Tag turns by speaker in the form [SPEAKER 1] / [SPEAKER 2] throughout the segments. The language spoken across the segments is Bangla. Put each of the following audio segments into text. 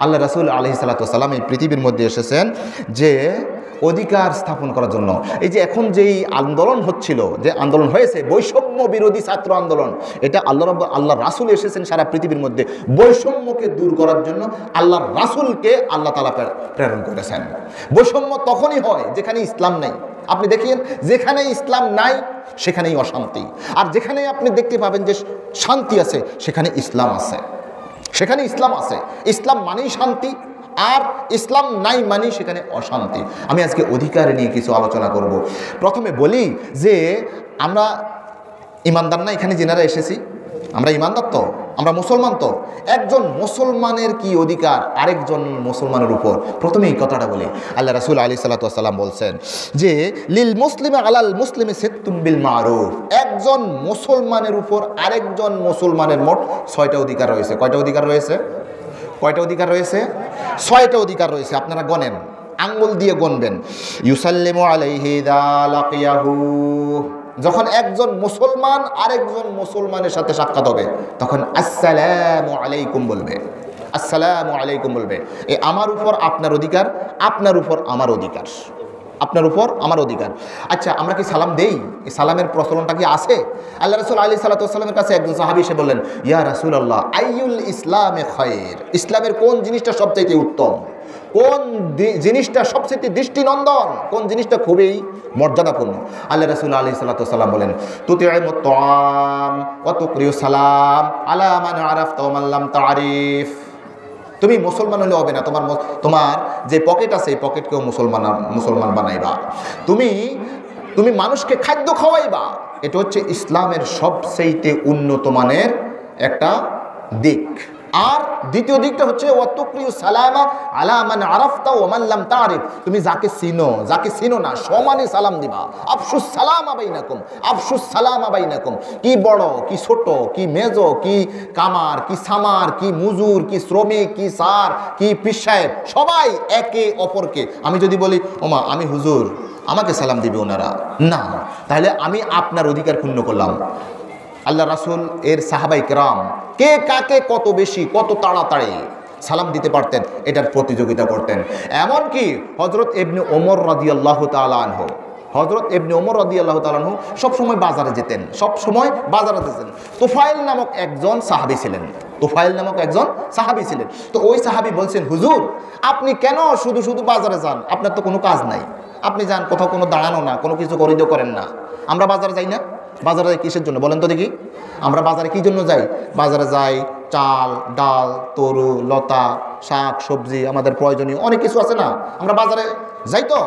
[SPEAKER 1] আল্লাহ রাসূল আলাইহিস সালাতু ওয়াস সালাম এই পৃথিবীর মধ্যে এসেছেন যে অধিকার স্থাপন করার জন্য। এই যে এখন যেই আন্দোলন হচ্ছিল, যে আন্দোলন হয়েছে বৈষম্য বিরোধী ছাত্র আন্দোলন, এটা আল্লাহ রাসূল এসেছেন সারা পৃথিবীর মধ্যে বৈষম্যকে দূর করার জন্য। আল্লাহর রাসূলকে আল্লাহ তাআলা প্রেরণ করেছেন। বৈষম্য তখনই হয় যেখানে ইসলাম নেই। আপনি দেখেন, যেখানে ইসলাম নাই সেখানেই অশান্তি, আর যেখানে আপনি দেখতে পাবেন যে শান্তি আছে সেখানে ইসলাম আছে, সেখানে ইসলাম আছে। ইসলাম মানেই শান্তি, আর ইসলাম নাই মানেই সেখানে অশান্তি। আমি আজকে অধিকার নিয়ে কিছু আলোচনা করব। প্রথমে বলি যে আমরা ইমানদার না, এখানে যেনারা এসেছি আমরা ইমানদার তো, আমরা মুসলমান তো। একজন মুসলমানের কি অধিকার আরেকজন মুসলমানের উপর? প্রথমে এই কথাটা বলি। আল্লাহ রাসূল আলাইহিস সালাতু ওয়াস সালাম বলছেন যে লিল মুসলিমি আলাল মুসলিমি সিত্তুম বিল মারুফ। একজন মুসলমানের উপর আরেকজন মুসলমানের মোট 6টা অধিকার রয়েছে। কয়টা অধিকার রয়েছে? কয়টা অধিকার রয়েছে? 6টা অধিকার রয়েছে। আপনারা গণেন, আঙ্গুল দিয়ে গণবেন। ইউসাল্লিমু আলাইহি যা লাকিয়াহু। যখন একজন মুসলমান আরেকজন মুসলমানের সাথে সাক্ষাৎ হবে তখন আসসালামু আলাইকুম বলবে, আসসালামু আলাইকুম বলবে। এই আমার উপর আপনার অধিকার, আপনার উপর আমার অধিকার, আপনার উপর আমার অধিকার। আচ্ছা, আমরা কি সালাম দেই? এই সালামের প্রচলনটা কি আছে? আল্লাহ রাসূল আলাইহিস সালাতু ওয়াস সালামের কাছে একজন সাহাবী এসে বললেন, ইয়া রাসূলুল্লাহ আইয়ুল ইসলামে খায়র। ইসলামের কোন জিনিসটা সবচেয়ে উত্তম? কোন জিনিসটা সবচেয়ে দৃষ্টিনন্দন? কোন জিনিসটা খুবই মর্যাদাপূর্ণ? আল্লাহ রাসূল আলাইহিস সালাতু ওয়াস সালাম বলেন, তুতিউমুত তাআম ওয়া তুকরিউস সালাম আলা মান আরাফতা ওয়া মান লাম তারিফ। তুমি মুসলমান হলে হবে না, তোমার যে পকেট আছে এই পকেটকেও মুসলমান বানাইবা। তুমি মানুষকে খাদ্য খাওয়াইবা। এটা হচ্ছে ইসলামের সবচেয়ে উন্নত মানের একটা দিক। আর দ্বিতীয় দিকটা হচ্ছে ওয়াতুকরিউ সালামা আলা মান আরাফতা ওয়া মান লাম তারিফ। তুমি যাকে চিনো না সমানে সালাম দিবা। আফসুস সালামা বাইনাকুম, আফসুস সালামা বাইনাকুম। কি বড়, কি ছোট, কি মেজো, কি কামার, কি সামার, কি মুজুর, কি শ্রমিক, কি সার, কি পীর সাহেব, সবাই একে অপরকে। আমি যদি বলি ওমা আমি হুজুর, আমাকে সালাম দিবে ওনারা না, তাহলে আমি আপনার অধিকার ক্ষুণ্ণ করলাম। আল্লাহ রাসূল এর সাহাবায়ে কেরাম কে কাকে কত বেশি, কত তাড়াতাড়ি সালাম দিতে পারতেন এটার প্রতিযোগিতা করতেন। এমনকি হযরত ইবনে ওমর রাদিয়াল্লাহু তাআলা আনহু, হযরত ইবনে ওমর রাদিয়াল্লাহু তাআলা আনহু সবসময় বাজারে যেতেন, সবসময় বাজারে যেতেন। তুফাইল নামক একজন সাহাবী ছিলেন, তুফাইল নামক একজন সাহাবী ছিলেন। তো ওই সাহাবী বলছেন, হুজুর আপনি কেন শুধু শুধু বাজারে যান? আপনার তো কোনো কাজ নাই, আপনি যান কোথাও, কোনো দাঁড়ানো না, কোনো কিছু খরিদও করেন না। আমরা বাজারে যাই না? বাজারে যাই কিসের জন্য বলেন তো দেখি? আমরা বাজারে কি জন্য যাই? বাজারে যাই চাল, ডাল, তরু, লতা, শাক, সবজি, আমাদের প্রয়োজনীয় অনেক কিছু আছে না, আমরা বাজারে যাই তো।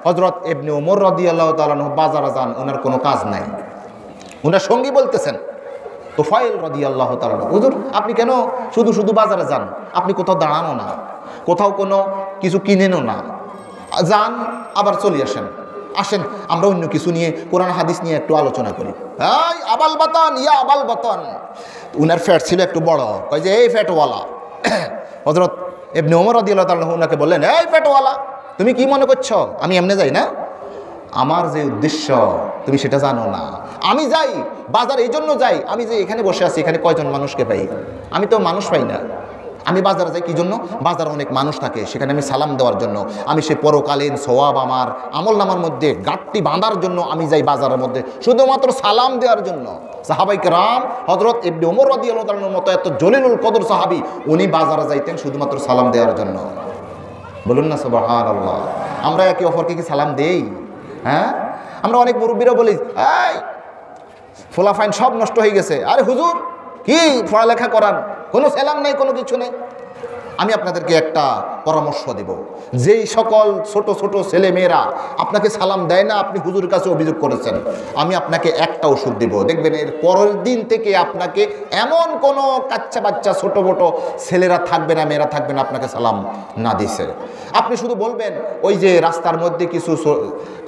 [SPEAKER 1] হযরত ইবনে ওমর রাদিয়াল্লাহু তাআলা আনহু বাজারে যান, ওনার কোনো কাজ নাই। ওনার সঙ্গী বলতেছেন তুফাইল রাদিয়াল্লাহু তাআলা, হুজুর আপনি কেন শুধু শুধু বাজারে যান? আপনি কোথাও দাঁড়ানো না, কোথাও কোনো কিছু কিনেনও না, যান আবার চলে আসেন আমরা অন্য কিছু নিয়ে, কোরআন হাদিস নিয়ে একটু আলোচনা করি। এই আবাল বাতান, ইয়া আবাল বাতান। উনার ফ্যাট ছিল একটু বড়, কয় যে এই ফ্যাটওয়ালা। হযরত ইবনে ওমর রাদিয়াল্লাহু তাআলা উনাকে বললেন, এই ফ্যাটওয়ালা তুমি কি মনে করছো আমি এমনি যাই না? আমার যে উদ্দেশ্য তুমি সেটা জানো না। আমি যাই বাজার এই জন্য যাই, আমি যে এখানে বসে আছি এখানে কয়জন মানুষকে পাই? আমি তো মানুষ পাই না। আমি বাজারে যাই কি জন্য? বাজারে অনেক মানুষ থাকে, সেখানে আমি সালাম দেওয়ার জন্য। আমি সে পরকালীন সওয়াব আমার আমলনামার মধ্যে গাঁটটি বাঁধার জন্য আমি যাই বাজারের মধ্যে, শুধুমাত্র সালাম দেওয়ার জন্য। সাহাবায়ে কেরাম হযরত ইবনে ওমর রাদিয়াল্লাহু তাআলার মতো এত জলিলুল কদর সাহাবী, উনি বাজারে যাইতেন শুধুমাত্র সালাম দেওয়ার জন্য। বলুন না সুবহানাল্লাহ। আমরা একে অপরকে কি সালাম দেই? হ্যাঁ, আমরা অনেক মুরব্বীরা বলি এই ফোলাফাইন সব নষ্ট হয়ে গেছে। আরে হুজুর কি পড়ালেখা করান, কোনো সালাম নাই, কোনো কিছু নেই। আমি আপনাদেরকে একটা পরামর্শ দেব, যেই সকল ছোট ছোট ছেলে মেয়েরা আপনাকে সালাম দেয় না, আপনি হুজুরের কাছে অভিযোগ করেছেন, আমি আপনাকে একটা ওষুধ দেব, দেখবেন এর পরের দিন থেকে আপনাকে এমন কোনো কাচ্চা বাচ্চা ছোট ছোট ছেলেরা থাকবে না, মেয়েরা থাকবে না আপনাকে সালাম না দিছে। আপনি শুধু বলবেন, ওই যে রাস্তার মধ্যে কিছু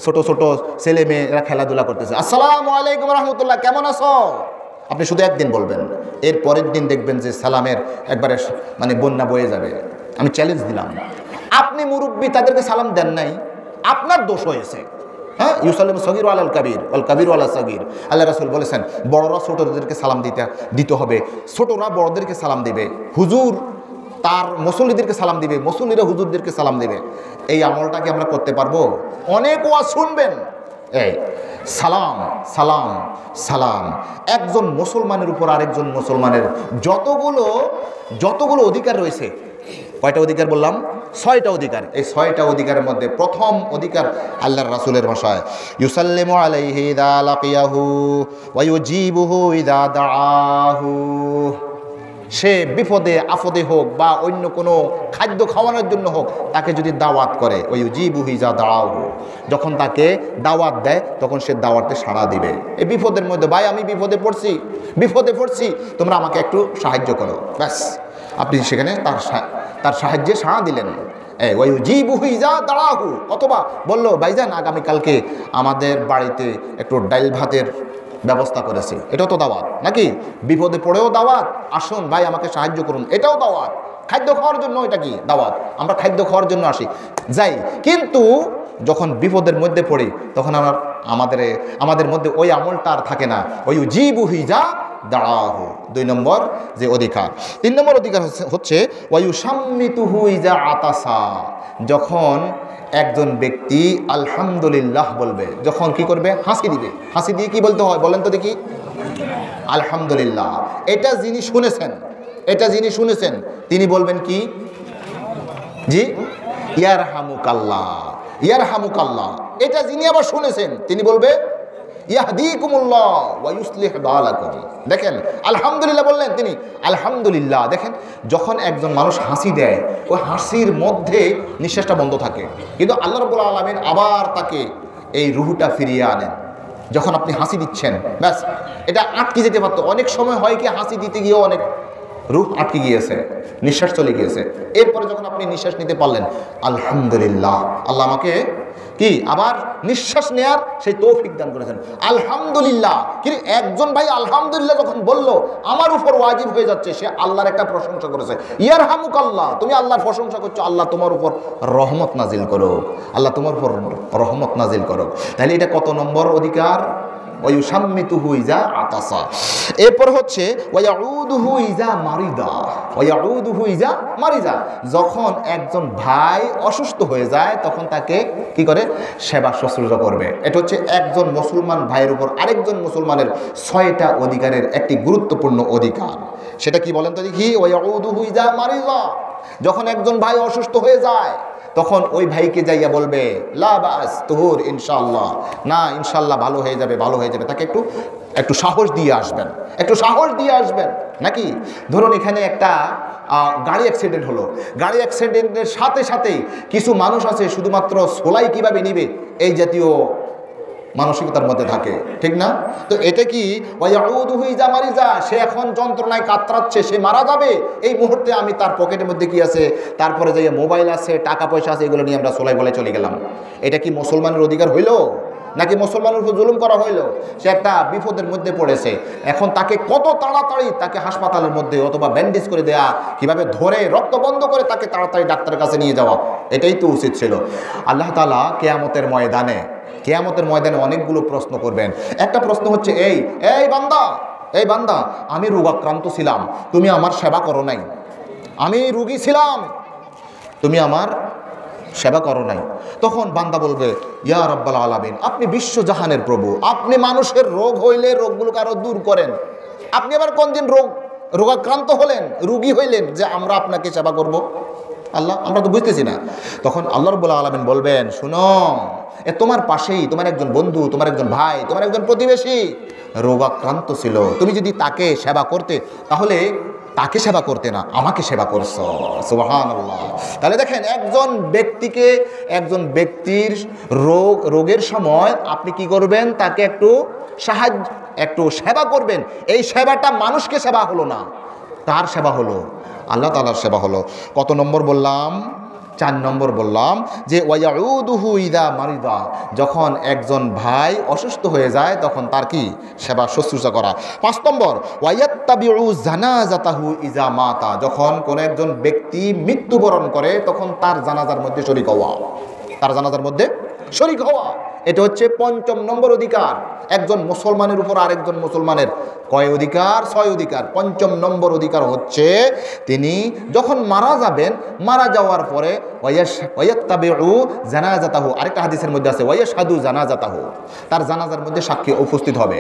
[SPEAKER 1] ছোট ছোট ছেলে মেয়েরা খেলাধুলা করতেছে, আসসালামু আলাইকুম রাহমাতুল্লাহ, কেমন আছো? আপনি শুধু একদিন বলবেন, এর পরের দিন দেখবেন যে সালামের একবারে মানে বন্যা বয়ে যাবে। আমি চ্যালেঞ্জ দিলাম। আপনি মুরব্বী, তাদেরকে সালাম দেন নাই, আপনার দোষ হয়েছে। হ্যাঁ, ইউসাল্লিমু সগীরু আলাল কাবীর ওয়াল কাবীরু আলা সগীর। আল্লাহ রাসূল বলেছেন বড়রা ছোটদেরকে সালাম দিতে হবে, ছোটরা বড়দেরকে সালাম দিবে। হুজুর তার মুসল্লিদেরকে সালাম দিবে, মুসল্লিরা হুজুরদেরকে সালাম দিবে। এই আমলটাকে আমরা করতে পারবো? অনেক ওয়াজ শুনবেন, এই সালাম সালাম সালাম। একজন মুসলমানের উপর আরেকজন মুসলমানের যতগুলো অধিকার রয়েছে, কয়টা অধিকার বললাম? 6টা অধিকার। এই 6টা অধিকারের মধ্যে প্রথম অধিকার আল্লাহর রাসূলের ভাষায়, ইউসাল্লিমু আলাইহি ইযা লাকিয়াহু ওয়া ইউজিবুহু ইযা দাআহু। সে বিপদে আপদে হোক বা অন্য কোনো খাদ্য খাওয়ানোর জন্য হোক, তাকে যদি দাওয়াত করে, ওই ইউজিবুহু ইযা দাআহু, যখন তাকে দাওয়াত দেয় তখন সে দাওয়াতে সাড়া দিবে। এই বিপদের মধ্যে, ভাই আমি বিপদে পড়ছি, তোমরা আমাকে একটু সাহায্য করো, ব্যাস আপনি সেখানে তার সাহায্যে সাড়া দিলেন। ওয়াইউজিবুহু ইযা দাআহু, অথবা বলল ভাইজান আগামীকালকে আমাদের বাড়িতে একটু ডাল ভাতের ব্যবস্থা করেছি, এটাও তো দাওয়াত নাকি? বিপদে পড়েও দাওয়াত, আসুন ভাই আমাকে সাহায্য করুন, এটাও দাওয়াত। খাদ্য খাওয়ার জন্য এটা কি দাওয়াত? আমরা খাদ্য খাওয়ার জন্য আসি, যাই, কিন্তু যখন বিপদের মধ্যে পড়ি তখন আমাদের মধ্যে ওই আমলটা আর থাকে না। ওয়াইউজিবুহু ইযা দাআহু, 2 নম্বর যে অধিকার। 3 নম্বর অধিকার হচ্ছে ওয়ায়ুসাম্মিতুহু ইযা আতাসা, যখন একজন ব্যক্তি আলহামদুলিল্লাহ বলবে, যখন কি করবে? হাসি দিবে। হাসি দিয়ে কি বলতে হয় বলেন তো দেখি? আলহামদুলিল্লাহ। এটা যিনি শুনেছেন তিনি বলবেন কি? জি, ইয়ারহামুকাল্লাহ, ইয়ারহামুকাল্লাহ। এটা যিনি আবার শুনেছেন তিনি বলবে ইয়াহদিকুমুল্লাহ ওয়া ইউসলিহ বালাকুম। দেখেন, আলহামদুলিল্লাহ বললেন তিনি, আলহামদুলিল্লাহ। দেখেন, যখন একজন মানুষ হাসি দেয়, ওই হাসির মধ্যে নিঃশ্বাসটা বন্ধ থাকে, কিন্তু আল্লাহ রাব্বুল আলামিন আবার তাকে এই রুহটা ফিরিয়ে আনেন। যখন আপনি হাসি দিচ্ছেন, ব্যাস এটা আটকে যেতে পারতো। অনেক সময় হয় কি, হাসি দিতে গিয়েও অনেক রুহ আটকে গিয়েছে, নিঃশ্বাস চলে গিয়েছে। এরপরে যখন আপনি নিঃশ্বাস নিতে পারলেন, আলহামদুলিল্লাহ, আল্লাহ আমাকে কি আবার নিঃশ্বাস নেয়ার সেই তৌফিক দান করেছেন, আলহামদুলিল্লাহ। কিন্তু একজন ভাই আলহামদুলিল্লাহ যখন বলল, আমার উপর ওয়াজিব হয়ে যাচ্ছে, সে আল্লাহর একটা প্রশংসা করেছে। ইয়ারহামুকাল্লাহ, তুমি আল্লাহর প্রশংসা করছো, আল্লাহ তোমার উপর রহমত নাজিল করো, আল্লাহ তোমার উপর রহমত নাজিল করো। তাহলে এটা কত নম্বর অধিকার? ওয়ায়ুসাম্মিতুহু ইযা আতাসা। এরপর হচ্ছে ওয়ায়াউদুহু ইযা মারিদা, ওয়ায়াউদুহু ইযা মারিদা, যখন একজন ভাই অসুস্থ হয়ে যায় তখন তাকে কি করে? সেবা শুশ্রূষা করবে। এটা হচ্ছে একজন মুসলমান ভাইয়ের উপর আরেকজন মুসলমানের 6টা অধিকারের একটি গুরুত্বপূর্ণ অধিকার। সেটা কি বলেন তো দেখি? ওয়ায়াউদুহু ইযা মারিদা, যখন একজন ভাই অসুস্থ হয়ে যায় তখন ওই ভাইকে যাইয়া বলবে লা বাস তুহুর ইনশাআল্লাহ, না ইনশাআল্লাহ ভালো হয়ে যাবে, ভালো হয়ে যাবে। তাকে একটু সাহস দিয়ে আসবেন, নাকি? ধরুন এখানে একটা গাড়ি অ্যাক্সিডেন্ট হলো, গাড়ি অ্যাক্সিডেন্টের সাথে সাথেই কিছু মানুষ আছে শুধুমাত্র সোলাই কিভাবে নিবে এই জাতীয় মানসিকতার মধ্যে থাকে, ঠিক না? তো এটা কি ওয়ায়াউদুহু ইযা মারিজা, সে এখন যন্ত্রণায় কাতরাচ্ছে, সে মারা যাবে, এই মুহূর্তে আমি তার পকেটের মধ্যে কি আছে, তারপরে যে মোবাইল আছে, টাকা পয়সা আছে, এগুলো নিয়ে আমরা সোলাই বলে চলে গেলাম। এটা কি মুসলমানের অধিকার হইল? নাকি মুসলমানের উপর জুলুম করা হইল? সে একটা বিপদের মধ্যে পড়েছে, এখন তাকে কত তাড়াতাড়ি তাকে হাসপাতালের মধ্যে অথবা ব্যান্ডেজ করে দেয়া, কিভাবে ধরে রক্ত বন্ধ করে তাকে তাড়াতাড়ি ডাক্তারের কাছে নিয়ে যাওয়া, এটাই তো উচিত ছিল। আল্লাহ তাআলা কিয়ামতের ময়দানে অনেকগুলো প্রশ্ন করবেন। একটা প্রশ্ন হচ্ছে এই বান্দা, আমি রোগাক্রান্ত ছিলাম, তুমি আমার সেবা করো নাই। আমি রোগী ছিলাম, তুমি আমার সেবা করো নাই। তখন বান্দা বলবে, ইয়া রাব্বাল আলামিন, আপনি বিশ্বজাহানের প্রভু, আপনি মানুষের রোগ হইলে রোগগুলোকে আরো দূর করেন, আপনি আবার কোন দিন রোগাক্রান্ত হলেন, রোগী হইলেন যে আমরা আপনাকে সেবা করব? আল্লাহ, আমরা তো বুঝতেছি না। তখন আল্লাহ রাব্বুল আলামিন বলবেন, শুনো, তোমার পাশেই তোমার একজন বন্ধু, তোমার একজন ভাই, তোমার একজন প্রতিবেশী রোগাক্রান্ত ছিল, তুমি যদি তাকে সেবা করতে, তাহলে তাকে সেবা করতে না, আমাকে সেবা করছো। সুবহানাল্লাহ। তাহলে দেখেন, একজন ব্যক্তির রোগের সময় আপনি কি করবেন? তাকে একটু সেবা করবেন। এই সেবাটা মানুষকে সেবা হলো না, তার সেবা হলো, আল্লাহ তাআলার সেবা হলো। কত নম্বর বললাম? 4 নম্বর বললাম যে ওয়ায়াউদুহু ইযা মারিদা, যখন একজন ভাই অসুস্থ হয়ে যায় তখন তার কি? সেবা শুশ্রূষা করা। 5 নম্বর ওয়ায়াত্তাবিউ জানাজাতাহু ইযা মাতা, যখন কোন একজন ব্যক্তি মৃত্যুবরণ করে তখন তার জানাজার মধ্যে শরীক হওয়া, এটা হচ্ছে ৫ম নম্বর অধিকার। একজন মুসলমানের উপর আরেকজন মুসলমানের কয় অধিকার? ৬ অধিকার। ৫ম নম্বর অধিকার হচ্ছে তিনি যখন মারা যাবেন, মারা যাওয়ার পরে ওয়ায়াত্তাবিউ জানাজাতাহু, আরেকটা হাদিসের মধ্যে আছে ওয়ায়াশহাদু জানাজাতাহু, তার জানাজার মধ্যে সাক্ষী উপস্থিত হবে।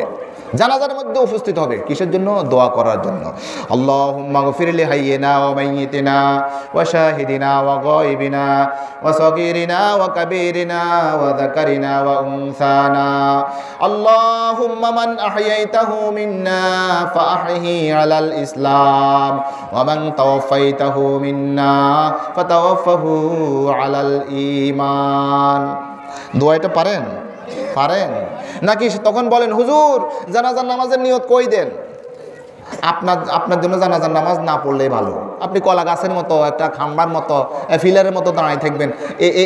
[SPEAKER 1] জানাজার মধ্যে উপস্থিত হবে কিসের জন্য? দোয়া করার জন্য। আল্লাহুম্মা গফির লি হাইয়িনা ওয়া মাইয়িতিনা ওয়া শাহিদিনা ওয়া গায়িবিনা ওয়া সাগীরিনা ওয়া কাবীরিনা ওয়া যাকারিনা ওয়া উনসানা। আল্লাহুম্মা মান আহইয়াইতাহু মিন্না ফাআহইহি আলাল ইসলাম ওয়া মান তাওয়াফাইতাহু মিন্না ফাতাওয়াফাহু আলাল ঈমান। দোয়াটা পারেন? পারেন নাকি তখন বলেন হুজুর জানাজার নামাজের নিয়ত কই দেন? আপনার জন্য জানাজার নামাজ না পড়লেই ভালো। আপনি কলা গাছের মতো, একটা খাম্বার মতো, ফিলারের মতো দাঁড়ায় থাকবেন।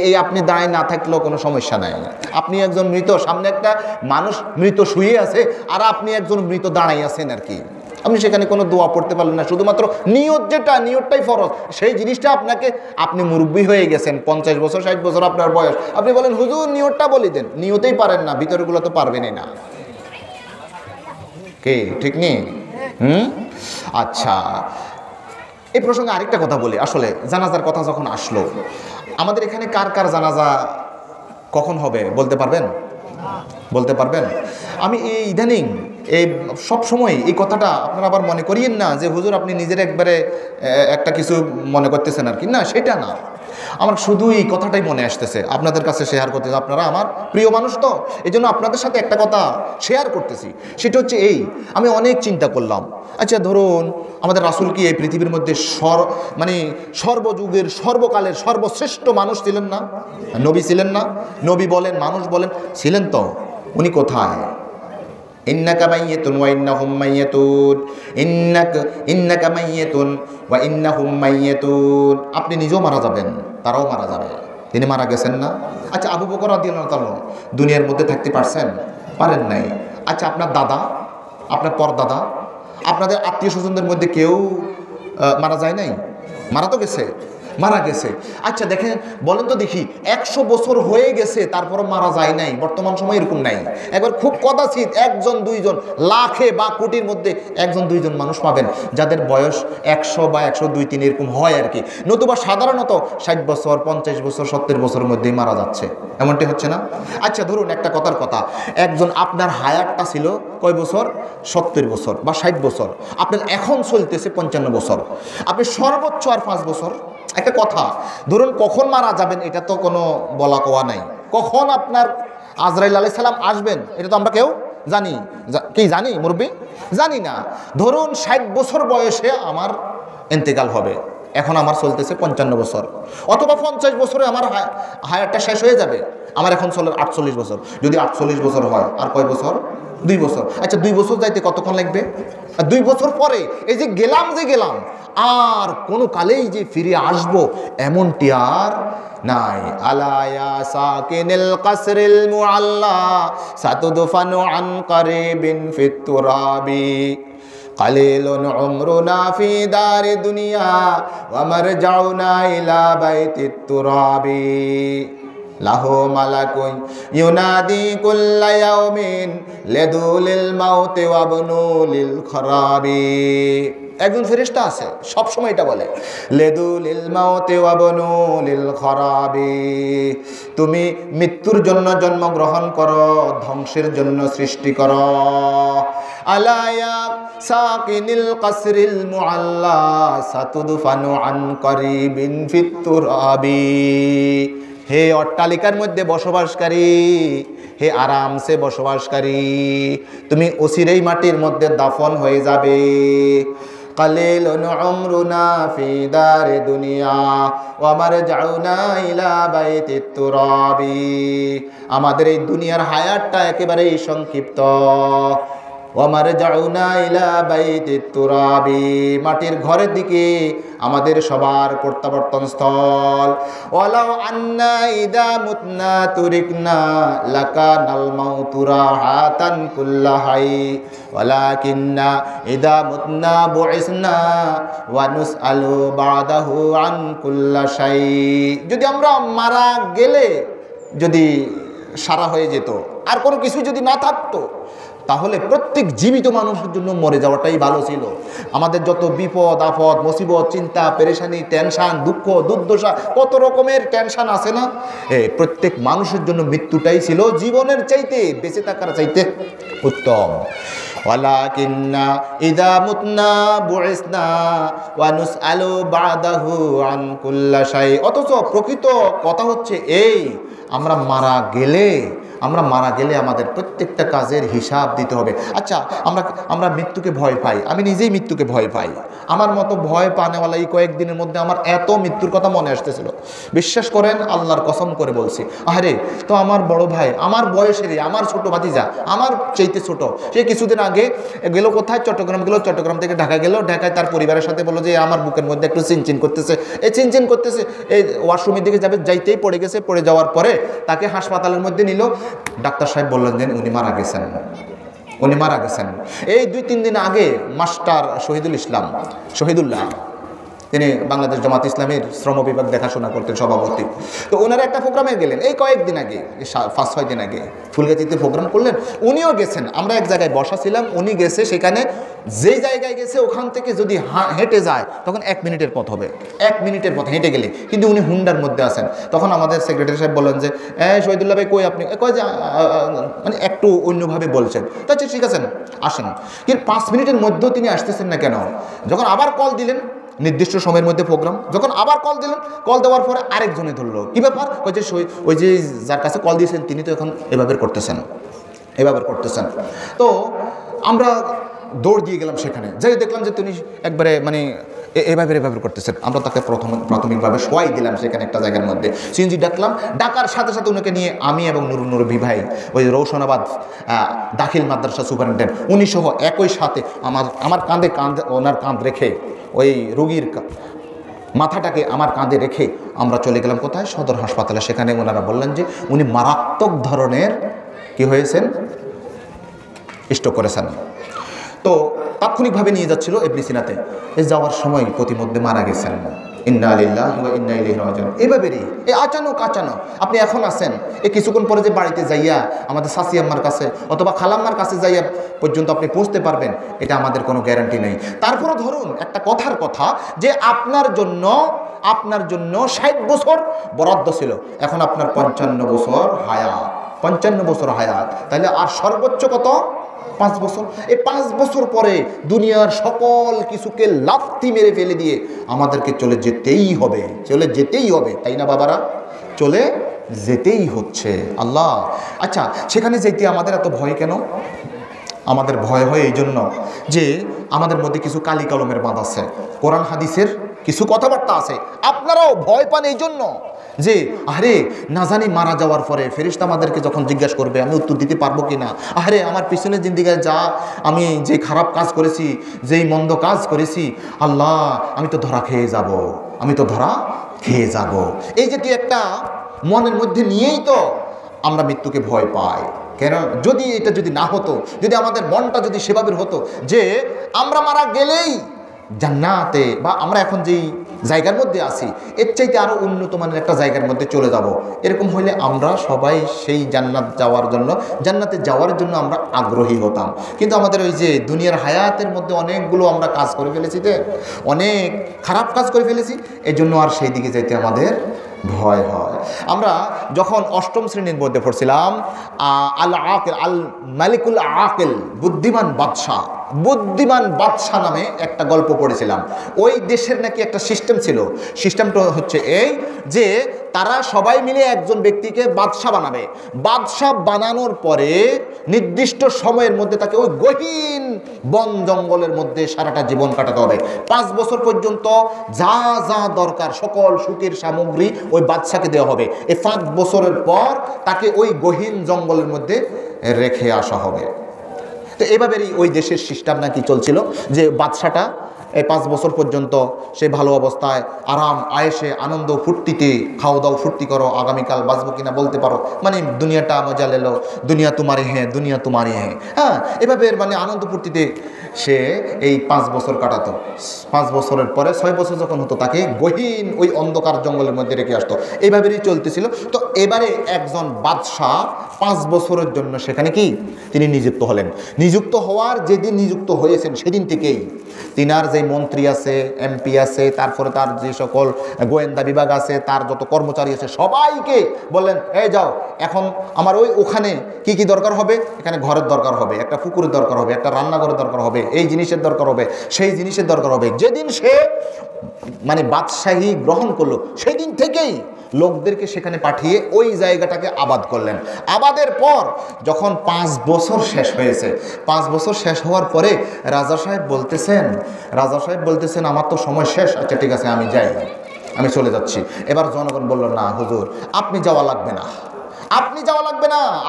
[SPEAKER 1] এই আপনি দাঁড়ায় না থাকলেও কোনো সমস্যা নাই। আপনি একজন মৃত, সামনে একটা মানুষ মৃত শুয়ে আছে, আর আপনি একজন মৃত দাঁড়াই আছেন আর কি। আপনি সেখানে কোনো দোয়া পড়তে পারলেন না, শুধুমাত্র নিয়ত, যেটা নিয়তটাই ফরজ, সেই জিনিসটা আপনাকে, আপনি মুরব্বী হয়ে গেছেন, ৫০ বছর ৬০ বছর আপনার বয়স, আপনি বলেন হুজুর নিয়তটা বলি দেন, নিয়তেই পারেন না, ভিতরগুলো তো পারবেনই না। কে ঠিক নেই? আচ্ছা, এই প্রসঙ্গে আরেকটা কথা বলি। আসলে জানাজার কথা যখন আসলো, আমাদের এখানে কার কার জানাজা কখন হবে বলতে পারবেন? বলতে পারবেন? আমি এই ইদানিং এই সব সময় এই কথাটা আপনারা আবার মনে করিয়েন না যে হুজুর আপনি নিজের একবারে একটা কিছু মনে করতেছেন আর কি, না সেটা না। আমার শুধু এই কথাটাই মনে আসতেছে আপনাদের কাছে শেয়ার করতেছে। আপনারা আমার প্রিয় মানুষ, তো এই জন্য আপনাদের সাথে একটা কথা শেয়ার করতেছি। সেটা হচ্ছে এই, আমি অনেক চিন্তা করলাম। আচ্ছা ধরুন আমাদের রাসূল কি এই পৃথিবীর মধ্যে সর্বযুগের সর্বকালের সর্বশ্রেষ্ঠ মানুষ ছিলেন না? নবী ছিলেন না? নবী বলেন মানুষ বলেন ছিলেন, তো উনি কোথায়? ইন্নাকা মাইয়াতুন ওয়া ইন্নাহুম মাইয়াতুন, ইন্নাকা মাইয়াতুন ওয়া ইন্নাহুম মাইয়াতুন। আপনি নিজেও মারা যাবেন, তারাও মারা যাবে। তিনি মারা গেছেন না? আচ্ছা আবু বকর রাদিয়াল্লাহু তাআলা দুনিয়ার মধ্যে থাকতে পারছেন? পারেন নাই। আচ্ছা আপনার দাদা, আপনার পরদাদা, আপনাদের আত্মীয় স্বজনদের মধ্যে কেউ মারা যায় নাই? মারা তো গেছে, মারা গেছে। আচ্ছা দেখেন, বলেন তো দেখি, 100 বছর হয়ে গেছে তারপরও মারা যায় নাই? বর্তমান সময় এরকম নাই। একবার খুব কদাচিৎ একজন দুইজন, লাখে বা কোটির মধ্যে একজন দুইজন মানুষ পাবেন যাদের বয়স 100 বা 102-3 এরকম হয় আর কি। নতুবা সাধারণত 60 বছর 50 বছর 70 বছরের মধ্যেই মারা যাচ্ছে, এমনটি হচ্ছে না? আচ্ছা ধরুন একটা কথার কথা, একজন আপনার হায়াতটা ছিল কয় বছর? 70 বছর বা 60 বছর, আপনার এখন চলতেছে 55 বছর, আপনি সর্বোচ্চ আর 5 বছর। একটা কথা, ধরুন কখন মারা যাবেন এটা তো কোনো বলা কোয়া নাই। কখন আপনার আজরাইল আলাইহিস সালাম আসবেন এটা তো আমরা কেউ জানি কি? জানি মুরব্বি? জানি না। ধরুন 60 বছর বয়সে আমার ইন্তেকাল হবে, এখন আমার চলতেছে 55 বছর, অথবা 50 বছরে আমার হায়াতটা শেষ হয়ে যাবে, আমার এখন চলে 48 বছর। যদি 48 বছর হয় আর কয় বছর? 2 বছর। আচ্ছা 2 বছর যাইতে কতক্ষণ লাগবে? 2 বছর পরে এই যে গেলাম আর কোনো কালেই যে ফিরে আসবো এমনটি আর নাই। আলায়া সাকিনিল কাসরিল মুআল্লা সাতুদফানু আন কারিবিন ফিত তুরাবি কালিলুন উমরুনা ফি দারি দুনিয়া ওয়া মারজাউনা ইলা বাইতিত তুরাবি লাহু মালাকুন ইউনাদি কুল্লা ইয়াউমিন লিদুলিল মাউতি ওয়া বুনুলিল খরাবি। একজন ফেরেশতা আছে সব সময় এটা বলে, লিদুলিল মাউতি ওয়া বুনুলিল খরাবি, তুমি মৃত্যুর জন্য জন্মগ্রহণ করো, ধ্বংসের জন্য সৃষ্টি করো। আলায়া সাকিনিল কাসরিল মুআল্লা সাতুদফানু আন কারিবিন ফিত তুরাবি। হে অট্টালিকার মধ্যে বসবাসকারী, হে আরামসে বসবাসকারী, তুমি অচিরেই মাটির মধ্যে দাফন হয়ে যাবে। কালিলুন উমরুনা ফি দারি দুনিয়া ওয়া মারজাউনা ইলা বাইতিত তুরাবি, আমাদের এই দুনিয়ার হায়াতটা একেবারেই সংক্ষিপ্ত। ওয়া মারজাউনা ইলা বাইতিত তুরাবি, মাটির ঘরের দিকে আমাদের সবার প্রত্যাবর্তন স্থল। ওয়ালাউ আন্না ইদা মুতনা তুরিকনা লাকানাল মাউতু রাহাতান কুল্লা হাই ওয়ালাকিন্না ইদা মুতনা বুইসনা ওয়া নুসআলু বাদাহু আন কুল্লা শাই। যদি আমরা মারা গেলে যদি সারা হয়ে যেত, আর কোনো কিছু যদি না থাকতো, তাহলে প্রত্যেক জীবিত মানুষের জন্য মরে যাওয়াটাই ভালো ছিল। আমাদের যত বিপদ আপদ, মুসিবত, চিন্তা, পেরেশানি, টেনশান, দুঃখ, দুর্দশা, কত রকমের টেনশান আছে না, প্রত্যেক মানুষের জন্য মৃত্যুটাই ছিল জীবনের চাইতে, বেঁচে থাকার চাইতে উত্তম। ওয়ালাকিন্না ইযা মুতনা বুইসনা ওয়া নুসআলু বাদাহু আন কুল্লি শাই। অথচ প্রকৃত কথা হচ্ছে এই, আমরা মারা গেলে আমাদের প্রত্যেকটা কাজের হিসাব দিতে হবে। আচ্ছা, আমরা মৃত্যুকে ভয় পাই, আমি নিজেই মৃত্যুকে ভয় পাই। আমার মতো ভয় পানেওয়ালা এই কয়েকদিনের মধ্যে আমার এত মৃত্যুর কথা মনে আসতেছিল, বিশ্বাস করেন, আল্লাহর কসম করে বলছি। আরে তো আমার বড় ভাই, আমার বয়সেরই, আমার ছোট ভাতিজা, আমার চাইতে ছোট, সে কিছুদিন আগে গেল কোথায়, চট্টগ্রাম গেল, চট্টগ্রাম থেকে ঢাকা গেল, ঢাকায় তার পরিবারের সাথে বললো যে আমার বুকের মধ্যে একটু চিনচিন করতেছে, চিনচিন করতেছে, এই ওয়াশরুমের দিকে যাইতেই পড়ে গেছে। পড়ে যাওয়ার পরে তাকে হাসপাতালের মধ্যে নিল। ডাক্তার সাহেব বললেন যে উনি মারা গেছেন। এই 2-3 দিন আগে মাস্টার শহীদুল্লাহ, তিনি বাংলাদেশ জামাত ইসলামীর শ্রম বিভাগ দেখাশোনা করতেন, সভাপতি। তো ওনারা একটা প্রোগ্রামে গেলেন এই কয়েকদিন আগে, 5-6 দিন আগে ফুলগাজীতে প্রোগ্রাম করলেন। উনিও গেছেন, আমরা এক জায়গায় বসা ছিলাম, উনি গেছে সেখানে। যেই জায়গায় গেছে ওখান থেকে যদি হেঁটে যায় তখন 1 মিনিটের পথ হবে, 1 মিনিটের পথ হেঁটে গেলে। কিন্তু উনি হুন্ডার মধ্যে আছেন। তখন আমাদের সেক্রেটারি সাহেব বললেন যে শহীদুল্লাহ ভাই কই আপনি? কয় যে মানে একটু অন্যভাবে বলছেন। তো আচ্ছা ঠিক আছে আসেন। কিন্তু 5 মিনিটের মধ্যেও তিনি আসতেছেন না কেন? যখন আবার কল দিলেন, নির্দিষ্ট সময়ের মধ্যে প্রোগ্রাম, যখন আবার কল দিলেন, কল দেওয়ার পরে আরেকজনে ধরলো। কী ব্যাপার? ওই যে যার কাছে কল দিয়েছেন তিনি তো এখন এভাবে করতেছেন। তো আমরা দৌড় দিয়ে গেলাম সেখানে, যাই দেখলাম যে তিনি একবারে মানে এভাবে করতেছেন। আমরা তাকে প্রাথমিকভাবে শোয়াই দিলাম সেখানে একটা জায়গার মধ্যে। সিএনজি ডাকলাম, ডাকার সাথে সাথে ওনাকে নিয়ে আমি এবং নুরুল ভাই, ওই রৌশনাবাদ দাখিল মাদ্রাসা সুপারিনটেন্ডেন্ট, উনি সহ একই সাথে আমার কাঁধে ওনার কাঁধ রেখে, ওই রোগীর মাথাটাকে আমার কাঁধে রেখে আমরা চলে গেলাম কোথায়? সদর হাসপাতালে। সেখানে ওনারা বললেন যে উনি মারাত্মক ধরনের কি হয়েছেন, স্ট্রোক করেছেন। তো তাৎক্ষণিকভাবে নিয়ে যাচ্ছিল ইবনে সিনাতে, যাওয়ার সময় প্রতিমধ্যে মারা গেছেন। ইন্না লিল্লাহি ওয়া ইন্না ইলাইহি রাজিউন। এভাবেই আচানক আপনি এখন আছেন, কিছুক্ষণ পরে যে বাড়িতে যাইয়া আমাদের শাশি আম্মার কাছে অথবা খালাম্মার কাছে যাইয়া পর্যন্ত আপনি পৌঁছতে পারবেন, এটা আমাদের কোনো গ্যারান্টি নেই। তারপরে ধরুন একটা কথার কথা যে আপনার জন্য 60 বছর বরাদ্দ ছিল, এখন আপনার 55 বছর হায়াত, তাহলে আর সর্বোচ্চ কত? 5 বছর। এই 5 বছর পরে দুনিয়ার সকল কিছুকে লাথি মেরে ফেলে দিয়ে আমাদেরকে চলে যেতেই হবে, তাই না বাবারা? চলে যেতেই হচ্ছে। আল্লাহ, আচ্ছা সেখানে যেতে আমাদের এত ভয় কেন? আমাদের ভয় হয় এই জন্য যে আমাদের মধ্যে কিছু কালি কলমের বাঁধ আছে, কোরআন হাদিসের কিছু কথাবার্তা আছে। আপনারাও ভয় পান এই জন্য যে আরে না জানি মারা যাওয়ার পরে ফেরেশতা আমাদেরকে যখন জিজ্ঞাসা করবে আমি উত্তর দিতে পারবো কি না। আরে আমার পিছনের জিন্দিগায় আমি যে খারাপ কাজ করেছি, যেই মন্দ কাজ করেছি, আল্লাহ আমি তো ধরা খেয়ে যাব। এই যে একটা মনের মধ্যে নিয়েই তো আমরা মৃত্যুকে ভয় পাই। কেন? এটা যদি না হতো, যদি আমাদের মনটা যদি সেভাবে হতো যে আমরা মারা গেলেই জান্নাতে, বা আমরা এখন যেই জায়গার মধ্যে আছি এর চাইতে আরও উন্নত মানের একটা জায়গার মধ্যে চলে যাব, এরকম হলে আমরা সবাই সেই জান্নাতে যাওয়ার জন্য আমরা আগ্রহী হতাম। কিন্তু আমাদের ওই যে দুনিয়ার হায়াতের মধ্যে অনেকগুলো আমরা কাজ করে ফেলেছি, অনেক খারাপ কাজ করে ফেলেছি, এই জন্য আর সেই দিকে যেতে আমাদের ভয় হয়। আমরা যখন 8ম শ্রেণীর মধ্যে পড়ছিলাম, আল মালিকুল আকিল, বুদ্ধিমান বাদশাহ নামে একটা গল্প পড়েছিলাম। ওই দেশের নাকি একটা সিস্টেম ছিল। সিস্টেমটা হচ্ছে এই যে তারা সবাই মিলে একজন ব্যক্তিকে বাদশাহ বানাবে। বাদশাহ বানানোর পরে নির্দিষ্ট সময়ের মধ্যে তাকে ওই গহীন বন জঙ্গলের মধ্যে সারাটা জীবন কাটাতে হবে। 5 বছর পর্যন্ত যা যা দরকার সকল সুখের সামগ্রী ওই বাদশাকে দেওয়া হবে। এই 5 বছরের পর তাকে ওই গহীন জঙ্গলের মধ্যে রেখে আসা হবে। তো এভাবেই ওই দেশের সিস্টেম নাকি চলছিল যে বাদশাটা এই 5 বছর পর্যন্ত সে ভালো অবস্থায় আরাম আয়েসে আনন্দ ফুর্তিতে খাওয়া দাও ফুর্তি করো, আগামীকাল বাঁচবো কিনা বলতে পারো, মানে দুনিয়াটা মজা লেলো, দুনিয়া তোমারই হ্যাঁ, দুনিয়া তোমারই হ্যাঁ, হ্যাঁ এভাবে মানে আনন্দ ফুর্তিতে সে এই 5 বছর কাটাতো। 5 বছরের পরে 6 বছর যখন হতো তাকে গহীন ওই অন্ধকার জঙ্গলের মধ্যে রেখে আসতো। এইভাবেই চলতেছিল। তো এবারে একজন বাদশাহ 5 বছরের জন্য সেখানে কি তিনি নিযুক্ত হলেন। নিযুক্ত হওয়ার যেদিন নিযুক্ত হয়েছেন সেদিন থেকেই তিনার যে মন্ত্রী আছে, এমপি আছে, তারপরে তার যে সকল গোয়েন্দা বিভাগ আছে, তার যত কর্মচারী আছে সবাইকে বললেন, এই যাও এখন আমার ওখানে কি কি দরকার হবে, এখানে ঘরের দরকার হবে, একটা পুকুরের দরকার হবে, একটা রান্নাঘরের দরকার হবে, এই জিনিসের দরকার হবে, সেই জিনিসের দরকার হবে। যেদিন সে মানে বাদশাহী গ্রহণ করলো সেই দিন থেকেই লোকদেরকে সেখানে পাঠিয়ে ওই জায়গাটাকে আবাদ করলেন। আবাদের পর যখন 5 বছর শেষ হয়েছে, 5 বছর শেষ হওয়ার পরে রাজা সাহেব বলতেছেন আমার তো সময় শেষ, আচ্ছা ঠিক আছে আমি যাই, আমি চলে যাচ্ছি। এবার জনগণ বলল, না হুজুর আপনি যাওয়া লাগবে না,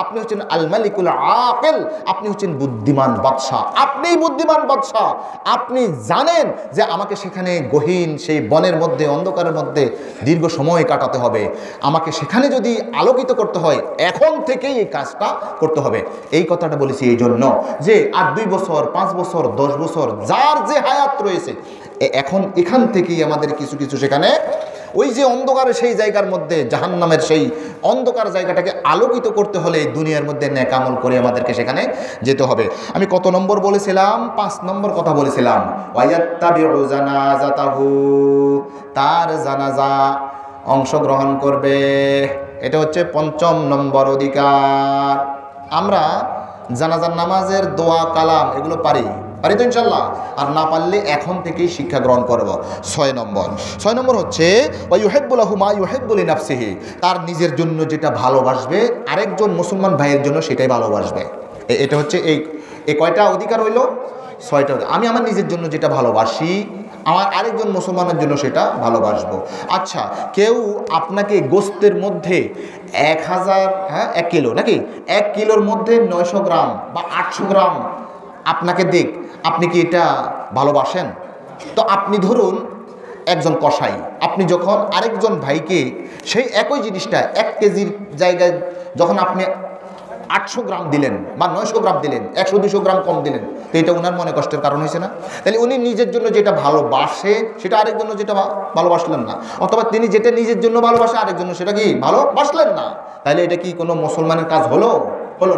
[SPEAKER 1] আপনি হচ্ছেন আল মালিকুল আকিল, আপনি হচ্ছেন বুদ্ধিমান বাদশাহ, আপনিই বুদ্ধিমান বাদশাহ, আপনি জানেন যে আমাকে সেখানে গহীন সেই বনের মধ্যে অন্ধকারের মধ্যে দীর্ঘ সময় কাটাতে হবে, আমাকে সেখানে যদি আলোকিত করতে হয় এখন থেকেই এই কাজটা করতে হবে। এই কথাটা বলেছি এই জন্য যে আর 2 বছর 5 বছর 10 বছর যার যে হায়াত রয়েছে এখন এখান থেকেই আমাদের কিছু কিছু সেখানে ওই যে অন্ধকারের সেই জায়গার মধ্যে জাহান্নামের সেই অন্ধকার জায়গাটাকে আলোকিত করতে হলে দুনিয়ার মধ্যে নেক আমল করে আমাদেরকে সেখানে যেতে হবে। আমি কত নম্বর বলেছিলাম? 5 নম্বর কথা বলেছিলাম। ওয়ায়াত্তাবিউ জানাজাতাহু, তার জানাজা অংশগ্রহণ করবে, এটা হচ্ছে 5ম নম্বর অধিকার। আমরা জানাজার নামাজের দোয়া কালাম এগুলো পারি তো ইনশাল্লাহ, আর না পারলে এখন থেকেই শিক্ষা গ্রহণ করব। 6 নম্বর হচ্ছে ওয়ায়ুহিব্বু লাহু মা ইউহিব্বু লিনাফসিহি, তার নিজের জন্য যেটা ভালোবাসবে আরেকজন মুসলমান ভাইয়ের জন্য সেটাই ভালোবাসবে। এটা হচ্ছে এই কয়টা অধিকার হইল? 6টা। আমি আমার নিজের জন্য যেটা ভালোবাসি আমার আরেকজন মুসলমানের জন্য সেটা ভালোবাসবো। আচ্ছা, কেউ আপনাকে গোস্তের মধ্যে 1 কিলো নাকি 1 কিলোর মধ্যে 900 গ্রাম বা 800 গ্রাম আপনাকে দিক, আপনি কি এটা ভালোবাসেন? তো আপনি ধরুন একজন কসাই, আপনি যখন আরেকজন ভাইকে সেই একই জিনিসটা 1 কেজির জায়গায় যখন আপনি 800 গ্রাম দিলেন বা 900 গ্রাম দিলেন, 100-200 গ্রাম কম দিলেন, তো এটা ওনার মনে কষ্টের কারণ হয়েছে না? তাহলে উনি নিজের জন্য যেটা ভালোবাসে সেটা আরেকজন্য যেটা ভালোবাসলেন না, অথবা তিনি যেটা নিজের জন্য ভালোবাসে আরেকজন্য সেটা কি ভালোবাসলেন না। তাহলে এটা কি কোনো মুসলমানের কাজ হলো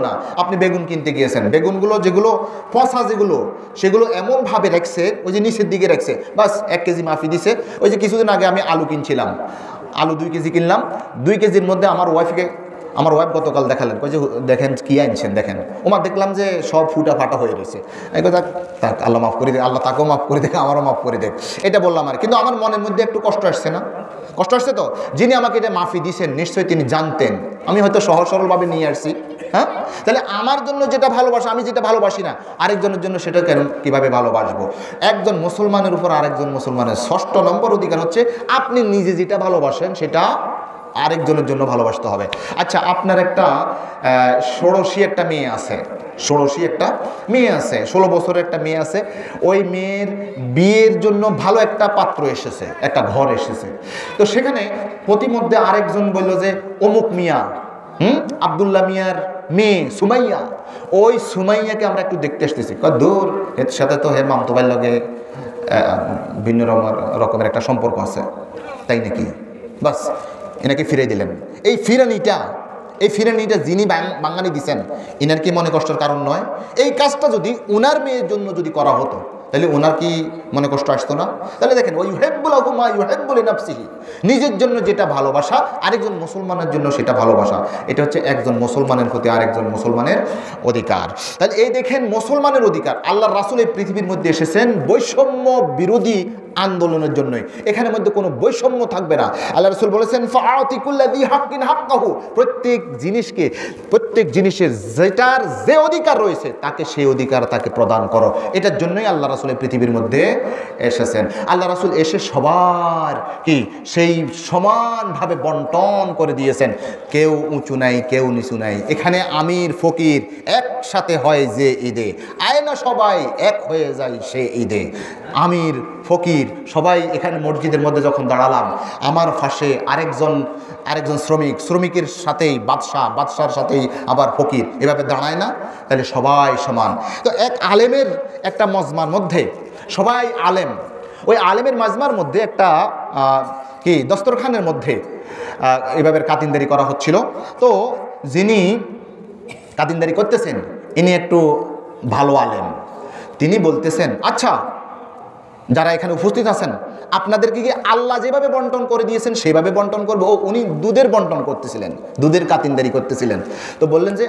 [SPEAKER 1] না? আপনি বেগুন কিনতে গিয়েছেন, বেগুনগুলো যেগুলো পচা সেগুলো এমনভাবে রাখছে, ওই যে নিচের দিকে রাখছে, বাস 1 কেজি মাফি দিছে। ওই যে কিছুদিন আগে আমি আলু কিনছিলাম, আলু 2 কেজি কিনলাম, 2 কেজির মধ্যে আমার ওয়াইফ গতকাল দেখালেন, কই যে দেখেন কি আনছেন, দেখেন ওমার দেখলাম যে সব ফুটা ফাটা হয়ে রয়েছে। এই কথা থাক, আল্লাহ মাফ করে দেখ, আল্লাহ তাকেও মাফ করে দেখ, আমারও মাফ করে দেখ, এটা বললাম। আর কিন্তু আমার মনের মধ্যে একটু কষ্ট আসছে না? কষ্ট আসছে তো? যিনি আমাকে এটা মাফি দিয়েছেন নিশ্চয়ই তিনি জানতেন আমি হয়তো সহজ সরলভাবে নিয়ে আসছি। হ্যাঁ, তাহলে আমার জন্য যেটা ভালোবাসা, আমি যেটা ভালোবাসি না আরেকজনের জন্য সেটা কিভাবে ভালোবাসবো? একজন মুসলমানের উপর আরেকজন মুসলমানের 6 নম্বর অধিকার হচ্ছে আপনি নিজে যেটা ভালোবাসেন সেটা আরেকজনের জন্য ভালোবাসতে হবে। আচ্ছা, আপনার একটা ষোড়শী একটা মেয়ে আছে, 16 বছরের একটা মেয়ে আছে, ওই মেয়ের বিয়ের জন্য ভালো একটা পাত্র এসেছে, একটা ঘর এসেছে। তো সেখানে প্রতিমধ্যে আরেকজন বলল যে অমুক মিয়া, আব্দুল্লাহ মিয়ার মেয়ে সুমাইয়া, ওই সুমাইয়াকে আমরা একটু দেখতে আসতেছি। দূর, এর সাথে তো হে মামতো ভাইয়ের লগে ভিন্ন রকমের একটা সম্পর্ক আছে, তাই নাকি? বাস এনাকে ফিরে দিলেন। এই ফিরানিটা যিনি বাঙালি দিচ্ছেন এনার কি মনে কষ্টের কারণ নয়? এই কাজটা যদি ওনার মেয়ের জন্য যদি করা হতো তাহলে ওনার কি মনে কষ্ট আসতো না? তাহলে দেখেন ওই ইউহিব্বু লাহু মা ইউহিব্বু লিনাফসিহি, নিজের জন্য যেটা ভালোবাসা আরেকজন মুসলমানের জন্য সেটা ভালোবাসা, এটা হচ্ছে একজন মুসলমানের প্রতি আরেকজন মুসলমানের অধিকার। তাহলে এই দেখেন মুসলমানের অধিকার। আল্লাহর রাসূল এই পৃথিবীর মধ্যে এসেছেন বৈষম্য বিরোধী আন্দোলনের জন্যই, এখানে মধ্যে কোনো বৈষম্য থাকবে না। আল্লাহ রাসূল বলেছেন ফাআতি কুল্লাযী হাক্কিন হাক্কাহু, প্রত্যেক জিনিসের যেটার যে অধিকার রয়েছে তাকে সেই অধিকার তাকে প্রদান করো। এটার জন্যই আল্লাহ রাসূল এই পৃথিবীর মধ্যে এসেছেন। আল্লাহ রাসূল এসে সবার কি সেই সমানভাবে বন্টন করে দিয়েছেন, কেউ উঁচু নাই কেউ নিচু নাই। এখানে আমির ফকির একসাথে হয় যে ঈদে, আয়না না সবাই এক হয়ে যায় সে ঈদে। আমির ফকির সবাই এখানে মসজিদের মধ্যে যখন দাঁড়ালাম, আমার পাশে আরেকজন শ্রমিকের সাথেই বাদশার সাথেই আবার ফকির, এভাবে দাঁড়ায় না? তাহলে সবাই সমান। তো এক আলেমের একটা মজমার মধ্যে সবাই আলেম, ওই আলেমের মাজমার মধ্যে একটা দস্তরখানের মধ্যে এভাবে কাতিনদারি করা হচ্ছিল। তো যিনি কাতিনদারি করতেছেন ইনি একটু ভালো আলেম। তিনি বলতেছেন, আচ্ছা যারা এখানে উপস্থিত আছেন, আপনাদেরকে কি আল্লাহ যেভাবে বন্টন করে দিয়েছেন সেভাবে বন্টন করবো? উনি দুধের বন্টন করতেছিলেন, দুধের কাতিনদারি করতেছিলেন। তো বললেন যে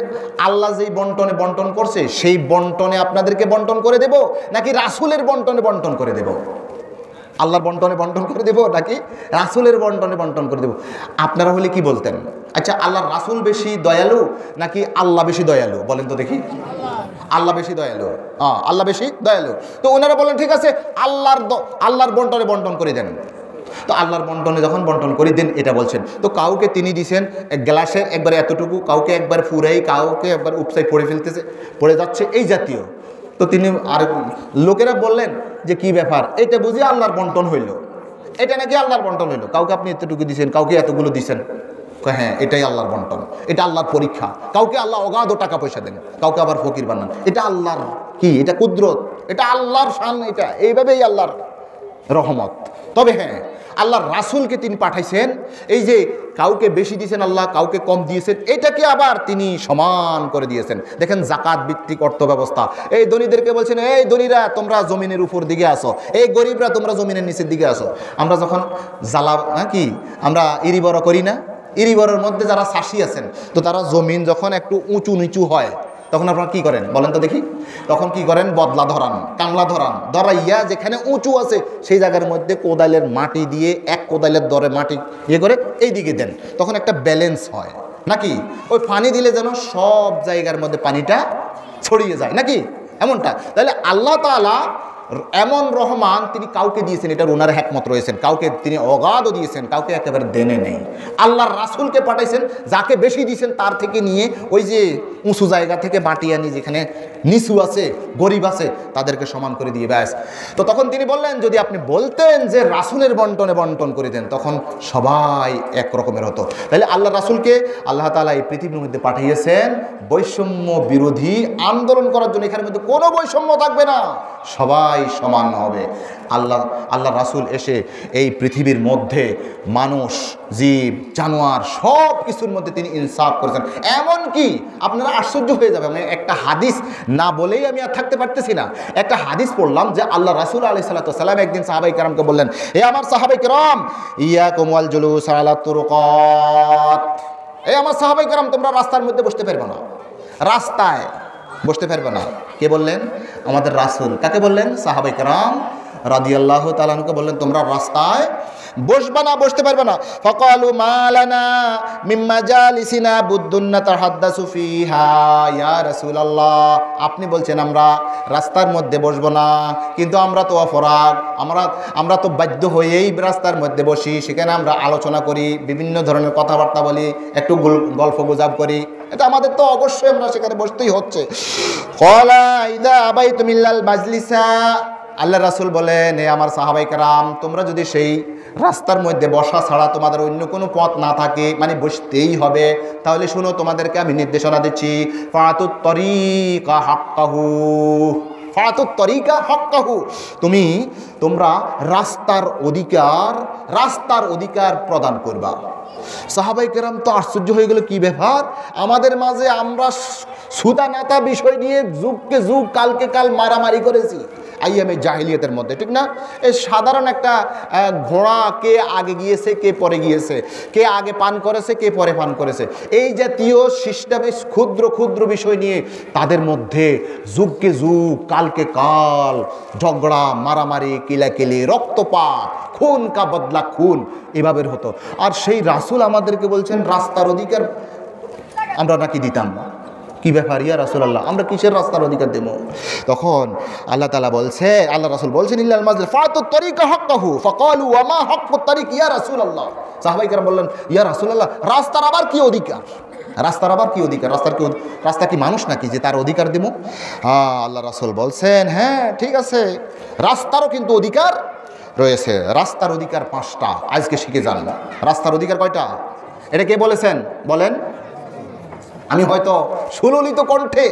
[SPEAKER 1] আল্লাহ যেই বন্টনে বন্টন করছে সেই বন্টনে আপনাদেরকে বন্টন করে দেব, নাকি রাসূলের বন্টনে বন্টন করে দেব? আল্লাহর বন্টনে বন্টন করে দেব নাকি রাসূলের বন্টনে বন্টন করে দেব? আপনারা হলে কি বলতেন? আচ্ছা, আল্লাহর রাসূল বেশি দয়ালু নাকি আল্লাহ বেশি দয়ালু? বলেন তো দেখি। আল্লাহ বেশি দয়ালু। আল্লাহ বেশি দয়ালু। তো ওনারা বলেন ঠিক আছে, আল্লাহর বন্টনে বন্টন করে দেন। তো আল্লাহর বন্টনে যখন বন্টন করে দেন এটা বলছেন। তো কাউকে তিনি দিছেন এক গ্লাসে একবার এতটুকু, কাউকে একবার ফুরাই, কাউকে একবার উপসাই পড়ে যাচ্ছে এই জাতীয়। তো তিনি আর লোকেরা বললেন যে কি ব্যাপার, এটা বুঝি আল্লাহর বন্টন হইল? এটা নাকি আল্লাহর বন্টন হইল? কাউকে আপনি এতটুকু দিছেন, কাউকে এতগুলো দিছেন। হ্যাঁ, এটাই আল্লাহর বন্টন, এটা আল্লাহর পরীক্ষা। কাউকে আল্লাহ অগাধ টাকা পয়সা দেন, কাউকে আবার ফকির বানান। এটা আল্লাহর কি, এটা কুদরত, এটা আল্লাহর শান, এটা এইভাবেই আল্লাহর রহমত। তবে হ্যাঁ, আল্লাহর রাসূলকে তিনি পাঠাইছেন, এই যে কাউকে বেশি দিয়েছেন আল্লাহ, কাউকে কম দিয়েছেন, এটাকে আবার তিনি সমান করে দিয়েছেন। দেখেন জাকাত ভিত্তিক অর্থ ব্যবস্থা। এই ধনীদেরকে বলছেন, এই ধনীরা তোমরা জমিনের উপর দিকে আসো, এই গরিবরা তোমরা জমিনের নিচের দিকে আসো। আমরা যখন আমরা ইরিবর করি না, ইরিবরের মধ্যে যারা চাষি আছেন, তো তারা জমিন যখন একটু উঁচু নিচু হয় তখন আপনারা কি করেন বলেন তো দেখি? তখন কি করেন? বদলা ধরান, কামলা ধরাইয়া যেখানে উঁচু আছে সেই জায়গার মধ্যে কোদালের মাটি দিয়ে এক কোদালের দরে মাটি করে এই দিকে দেন, তখন একটা ব্যালেন্স হয় নাকি? ওই পানি দিলে যেন সব জায়গার মধ্যে পানিটা ছড়িয়ে যায় নাকি, এমনটা। তাহলে আল্লাহ তাআলা এমন রহমান, তিনি কাউকে দিয়েছেন, এটার ওনার হিকমত রয়েছেন। কাউকে তিনি অগাধও দিয়েছেন, কাউকে একেবারে দেনে নেই। আল্লাহর রাসূলকে পাঠাইছেন, যাকে বেশি দিয়েছেন তার থেকে নিয়ে ওই যে উঁচু জায়গা থেকে মাটি আনি, যেখানে নিচু আছে গরিব আছে তাদেরকে সমান করে দিয়ে ব্যাস। তো তখন তিনি বললেন, যদি আপনি বলতেন যে রাসূলের বন্টনে বন্টন করে দেন, তখন সবাই এক রকমের হতো। তাহলে আল্লাহ রাসূলকে আল্লাহ তাআলা এই পৃথিবীর মধ্যে পাঠিয়েছেন বৈষম্য বিরোধী আন্দোলন করার জন্য। এখানের মধ্যে কোনো বৈষম্য থাকবে না, সবাই সমান হবে। আল্লাহ রাসূল এসে এই পৃথিবীর মধ্যে মানুষ, জীব, জানোয়ার সব কিছুর মধ্যে তিনি ইনসাফ করেছেন। এমনকি আপনারা আশ্চর্য হয়ে যাবে, আমি একটা হাদিস না বলেই আমি আর থাকতে পারতেছি না। একটা হাদিস পড়লাম যে আল্লাহ রাসূল আলাইহিস সালাতু ওয়াস সালাম একদিন সাহাবায়ে কেরামকে বললেন, হে আমার সাহাবায়ে কেরাম, ইয়াকুম ওয়াল জুলুস আলা তুরুকাত, এই আমার সাহাবায়ে কেরাম, তোমরা রাস্তার মধ্যে বসতে পারবে না, রাস্তায় বসতে পারবে না। কে বললেন? আমাদের রাসূল। কাকে বললেন? সাহাবায়ে কেরাম রাদিয়াল্লাহু তাআলা আনহুকে বললেন, তোমরা রাস্তায় বসবে না, বসতে পারবে না। ফাকালু মালানা মিম্মা জালিসিনা বুদ্দুন্না তাহাদ্দাসু ফিহা ইয়া রাসূলুল্লাহ, আপনি বলছেন আমরা রাস্তার মধ্যে বসবো না, কিন্তু আমরা তো অপরাধ, আমরা তো বাধ্য হয়েই রাস্তার মধ্যে বসি, সেখানে আমরা আলোচনা করি, বিভিন্ন ধরনের কথাবার্তা বলি, একটু গল্প গুজব করি, এটা আমাদের তো অবশ্যই আমরা সেখানে বসতেই হচ্ছে। ক্বালা ইযা আবাইতুম ইল্লাল মাজলিসা, আল্লাহ রাসূল বলেন, হে আমার সাহাবায়ে কেরাম, তোমরা যদি সেই রাস্তার মধ্যে বসা ছাড়া তোমাদের অন্য কোনো পথ না থাকে, মানে বসতেই হবে, তাহলে শুনো, তোমাদেরকে আমি নির্দেশনা দিচ্ছি, ফাতুত তরিকা হাক্কাহু, ফাতুত তরিকা হাক্কাহু, তোমরা রাস্তার অধিকার প্রদান করবা। সাহাবায়ে কেরাম তো আশ্চর্য হয়ে গেল, কি ব্যাপার, আমাদের মাঝে আমরা সুতা নাতা বিষয় নিয়ে যুগকে যুগ কালকে কাল মারামারি করেছি আইয়ামে জাহিলিয়াতের মধ্যে, ঠিক না? এই সাধারণ একটা ঘোড়া, কে আগে গিয়েছে কে পরে গিয়েছে, কে আগে পান করেছে কে পরে পান করেছে, এই জাতীয় সিস্টেমে ক্ষুদ্র ক্ষুদ্র বিষয় নিয়ে তাদের মধ্যে যুগকে যুগ কালকে কাল ঝগড়া মারামারি কিলাকিলি রক্তপাত খুন কা বদলা খুন এভাবে হতো। আর সেই রাসূল আমাদেরকে বলছেন রাস্তার অধিকার আমরা নাকি দিতাম না। কি ব্যাপার ইয়া রাসূলুল্লাহ, আমরা কিসের রাস্তার অধিকার দেব? তখন আল্লাহ তাআলা বলছে, আল্লাহ রাসূল বলছেন ইল্লাল মাসজিদ ফাতুত তারিকা হাক্কাহু ফাকালু ওয়া মা হাক্কুত তারিক ইয়া রাসূলুল্লাহ। সাহাবায়ে কেরাম বললেন, ইয়া রাসূলুল্লাহ, রাস্তার আবার কি অধিকার? রাস্তার আবার কি অধিকার? রাস্তা কি মানুষ নাকি যে তার অধিকার দেব? হ্যাঁ, আল্লাহ রাসূল বলছেন, হ্যাঁ ঠিক আছে, রাস্তারও কিন্তু অধিকার রয়েছে। রাস্তার অধিকার 5টা, আজকে শিখে যান। রাস্তার অধিকার কয়টা? এটা কে বলেছেন বলেন? আমি হয়তো সুললিত কণ্ঠে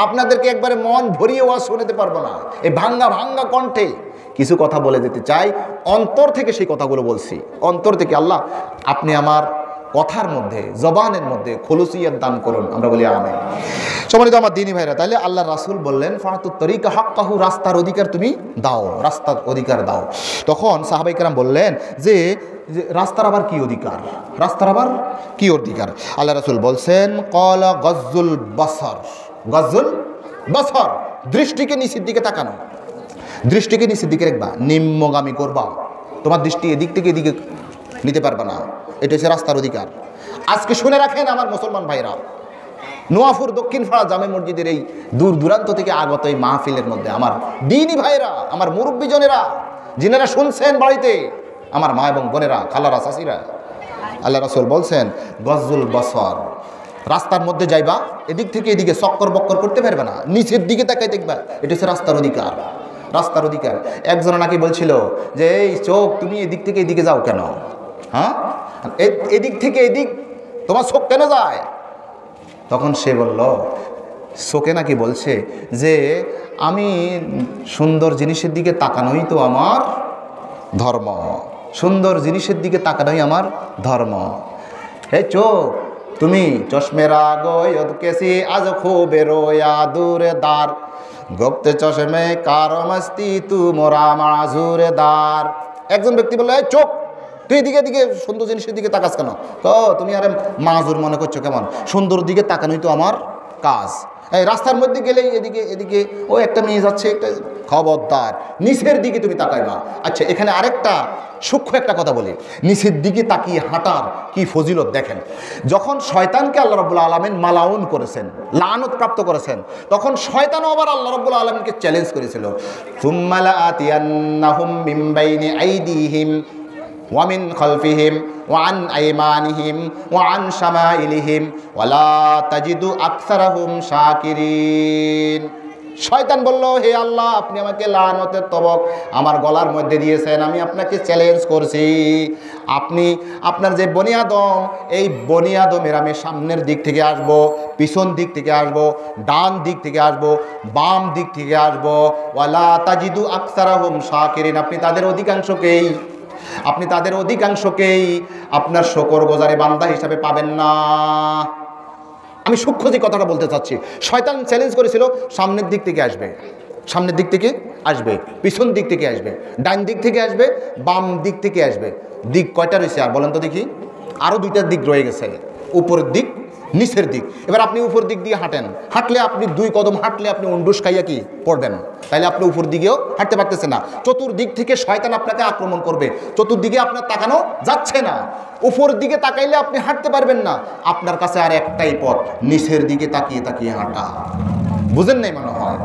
[SPEAKER 1] আপনাদেরকে একবারে মন ভরিয়ে ওয়াজ শোনাতে পারবো না, এই ভাঙ্গা ভাঙ্গা কণ্ঠে কিছু কথা বলে যেতে চাই, অন্তর থেকে সেই কথাগুলো বলছি, অন্তর থেকে। আল্লাহ আপনি আমার কথার মধ্যে, জবানের মধ্যে খুলুসিয়ত দান করুন, আমরা বলি আমিন। সম্মানিত আমার দ্বীনি ভাইরা, তাহলে আল্লাহ রাসূল বললেন ফাতুত তরিকা হাক্কাহু, রাস্তার অধিকার তুমি দাও, রাস্তার অধিকার দাও। তখন সাহাবায়ে কেরাম বললেন যে রাস্তার আবার কি অধিকার? রাস্তার আবার কি অধিকার? আল্লাহ রাসূল বলছেন ক্বালা গজ্জুল বাসার, গজ্জুল বাসার, দৃষ্টিকে নিচের দিকে তাকানো, দৃষ্টিকে নিচের দিকে রাখবা, নিম্নগামী করবা, তোমার দৃষ্টি এদিক থেকে এদিকে নিতে পারবে না, এটা হচ্ছে রাস্তার অধিকার। আজকে শুনে রাখেন আমার মুসলমান ভাইরা, নোয়াফুর দক্ষিণ পাড়া জামে মসজিদের এই দূর দূরান্ত থেকে আগত এই মাহফিলের মধ্যে আমার দ্বীনি ভাইরা, আমার মুরব্বীজনেরা, যিনারা শুনছেন বাড়িতে, আমার মা এবং বোনেরা, খালারা, চাচিরা, আল্লাহ রাসূল বলছেন গজ্জুল বাসার, রাস্তার মধ্যে যাইবা, এদিক থেকে এদিকে চক্কর বক্কর করতে পারবে না, নিচের দিকে তাকাই দেখবা, এটা হচ্ছে রাস্তার অধিকার। রাস্তার অধিকার। একজন নাকি বলছিল যে এই চোখ তুমি এদিক থেকে এদিকে যাও কেন? হ্যাঁ, এদিক থেকে এদিক তোমার চোখ কেন যায়? তখন সে বলল, চোখে নাকি বলছে যে আমি সুন্দর জিনিসের দিকে তাকানোই তো আমার ধর্ম, সুন্দর জিনিসের দিকে তাকানোই আমার ধর্ম। হে চোখ, তুমি চশমেরা গোয়দ কেসি আজ খুবে রোয়া দূরে দার, গোপ্তে চশমে কারো মস্তি তু মোরা মাজুরে দার। একজন ব্যক্তি বলল, এই চোখ, তুই এদিকে এদিকে সুন্দর জিনিসের দিকে তাকাস কেন? তুমি আরে মাজুর মনে করছো কেমন? সুন্দর দিকে তাকানোই তো আমার কাজ। এই রাস্তার মধ্যে গেলেই এদিকে এদিকে ও একটা মেয়ে যাচ্ছে, একটা, খবরদার নিচের দিকে তুমি তাকাইবা। আচ্ছা, এখানে আরেকটা সূক্ষ্ম একটা কথা বলি, নিচের দিকে তাকিয়ে হাঁটার কি ফজিলত দেখেন। যখন শয়তানকে আল্লাহ রাব্বুল আলামিন মালাউন করেছেন, লানত প্রাপ্ত করেছেন, তখন শয়তানও আবার আল্লাহ রাব্বুল আলামিনকে চ্যালেঞ্জ করেছিল, সুম্মা লাআতিয়ান্নাহুম মিন বাইনি আইদিহিম ওয়া মিন খালফিহিম ওয়া আন আইমানিহিম ওয়া আন শামাইলিহিম ওয়া লা তাজিদু আকসারাহুম শাকিরিন। শয়তান বলল, হে আল্লাহ, আপনি আমাকে লানতের তবক আমার গলার মধ্যে দিয়েছেন, আমি আপনাকে চ্যালেঞ্জ করছি, আপনি আপনার যে বনি আদম, এই বনি আদমের আমি সামনের দিক থেকে আসব, পিছন দিক থেকে আসব, ডান দিক থেকে আসব, বাম দিক থেকে আসব, ওয়ালা তাজিদু আকসারাহুম শাকিরিন, আপনি তাদের অধিকাংশকেই আপনার শুকরগুজারি বান্দা হিসাবে পাবেন না। আমি সূক্ষ্ম যে কথাটা বলতে চাচ্ছি, শয়তান চ্যালেঞ্জ করেছিল, সামনের দিক থেকে আসবে, সামনের দিক থেকে আসবে, পিছন দিক থেকে আসবে, ডান দিক থেকে আসবে, বাম দিক থেকে আসবে। দিক কয়টা রয়েছে আর বলেন তো দেখি? আরও 2টা দিক রয়ে গেছে, উপরের দিক, নিচের দিক। এবার আপনি উপর দিক দিয়ে হাঁটলে আপনি 2 কদম হাঁটলে আপনি উন্ডুস খাইয়া কি পড়বেন, তাইলে আপনি উপর দিকেও হাঁটতে পারতেছেন না। চতুর্দিক থেকে শয়তান আপনাকে আক্রমণ করবে, চতুর্দিকে আপনার তাকানো যাচ্ছে না, উপর দিকে তাকাইলে আপনি হাঁটতে পারবেন না। আপনার কাছে আর একটাই পথ, নিচের দিকে তাকিয়ে তাকিয়ে হাঁটা। বুঝেন নাই মনে হয়?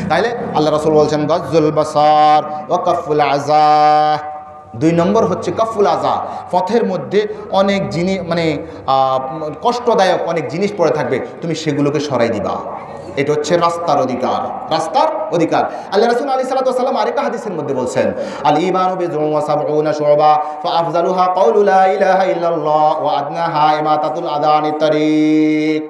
[SPEAKER 1] তাইলে আল্লাহ রাসূল বলছেন গজ্জুল বাসার ওয়া কাফুল আযা। 2 নম্বর হচ্ছে কাফুল আযা, পথের মধ্যে অনেক জিনিস কষ্টদায়ক অনেক জিনিস পড়ে থাকবে, তুমি সেগুলোকে সরাই দিবা। এটা হচ্ছে রাস্তার অধিকার, রাস্তার অধিকার। আল্লাহ রাসূল আলাইহিস সালাতু ওয়াস সালাম আরেকটা হাদিসের মধ্যে বলছেন, আল ঈমানু বিযুন ওয়া সাবউনা শুবা ফাআফযালুহা কাউলু লা ইলাহা ইল্লাল্লাহ ওয়া আদনাহা ইমাতাতুল আযা আনিত তারিক।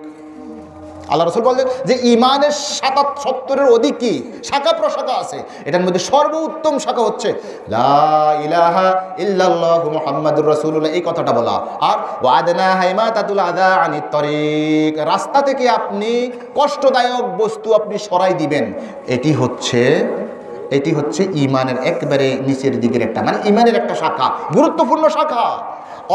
[SPEAKER 1] আল্লাহ রাসূল বলেন যে ঈমানের ৭৭-এর অধিক কি শাখা প্রশাখা আছে, এটার মধ্যে সর্বোত্তম শাখা হচ্ছে লা ইলাহা ইল্লাল্লাহু মুহাম্মাদুর রাসূলুল্লাহ, এই কথাটা বলা। আর ওয়া আদনাহা ইমাতাতুল আযা আনিত তারিক, রাস্তা থেকে আপনি কষ্টদায়ক বস্তু আপনি সরাই দিবেন। এটি হচ্ছে ঈমানের একেবারে নিচের দিকের একটা, মানে ঈমানের একটা শাখা, গুরুত্বপূর্ণ শাখা।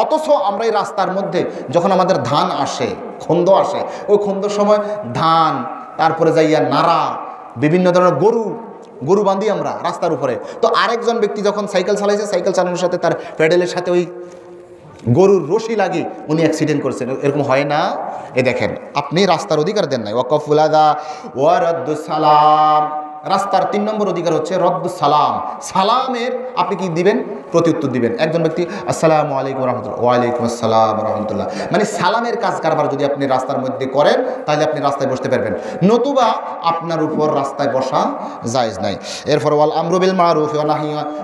[SPEAKER 1] অথচ আমরা এই রাস্তার মধ্যে যখন আমাদের ধান আসে, খন্দ আসে, ওই খন্দর সময় ধান, তারপরে যাইয়া নাড়া, বিভিন্ন ধরনের গরু বাঁধি আমরা রাস্তার উপরে। তো আরেকজন ব্যক্তি যখন সাইকেল চালাইছে, সাইকেল চালানোর সাথে তার প্যাডেলের সাথে ওই গরুর রশি লাগি উনি অ্যাক্সিডেন্ট করছেন, এরকম হয় না? এ দেখেন, আপনি রাস্তার অধিকার দেন নাই। ওয়াকফুল আদা ওয়া রাদ্দুস সালাম, রাস্তার 3 নম্বর অধিকার হচ্ছে রদ্দুস সালাম। সালামের আপনি কি দিবেন? প্রত্যুত্তর দিবেন। একজন ব্যক্তি আসসালামু আলাইকুম রহমতুল্লাহ, ওয়ালাইকুম আসসালাম রহমতুল্লাহ, মানে সালামের কাজ কারবার যদি আপনি রাস্তার মধ্যে করেন তাহলে আপনি রাস্তায় বসতে পারবেন, নতুবা আপনার উপর রাস্তায় বসা জায়েজ নাই। এরপর ওয়াল আমরু বিল মারুফ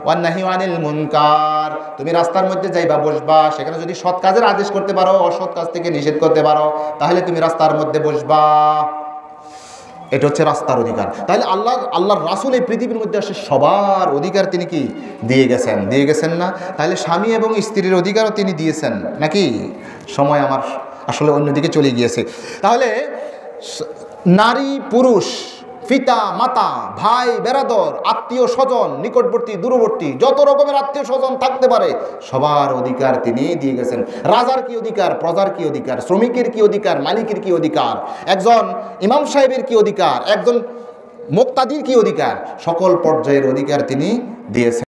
[SPEAKER 1] ওয়ান নাহি আনিল মুনকার, তুমি রাস্তার মধ্যে যাইবা, বসবা, সেখানে যদি সৎ কাজের আদেশ করতে পারো, অসৎ কাজ থেকে নিষেধ করতে পারো, তাহলে তুমি রাস্তার মধ্যে বসবা। এটা হচ্ছে রাস্তার অধিকার। তাহলে আল্লাহর রাসূল এই পৃথিবীর মধ্যে আসে সবার অধিকার তিনি কি দিয়ে গেছেন না? তাহলে স্বামী এবং স্ত্রীর অধিকারও তিনি দিয়েছেন নাকি? সময় আমার আসলে অন্যদিকে চলে গিয়েছে। তাহলে নারী পুরুষ, পিতা মাতা, ভাই বেরাদর, আত্মীয় স্বজন, নিকটবর্তী দূরবর্তী, যত রকমের আত্মীয় স্বজন থাকতে পারে সবার অধিকার তিনি দিয়ে গেছেন। রাজার কি অধিকার, প্রজার কি অধিকার, শ্রমিকের কি অধিকার, মালিকের কি অধিকার, একজন ইমাম সাহেবের কি অধিকার, একজন মুক্তাদির কি অধিকার, সকল পর্যায়ের অধিকার তিনি দিয়েছেন।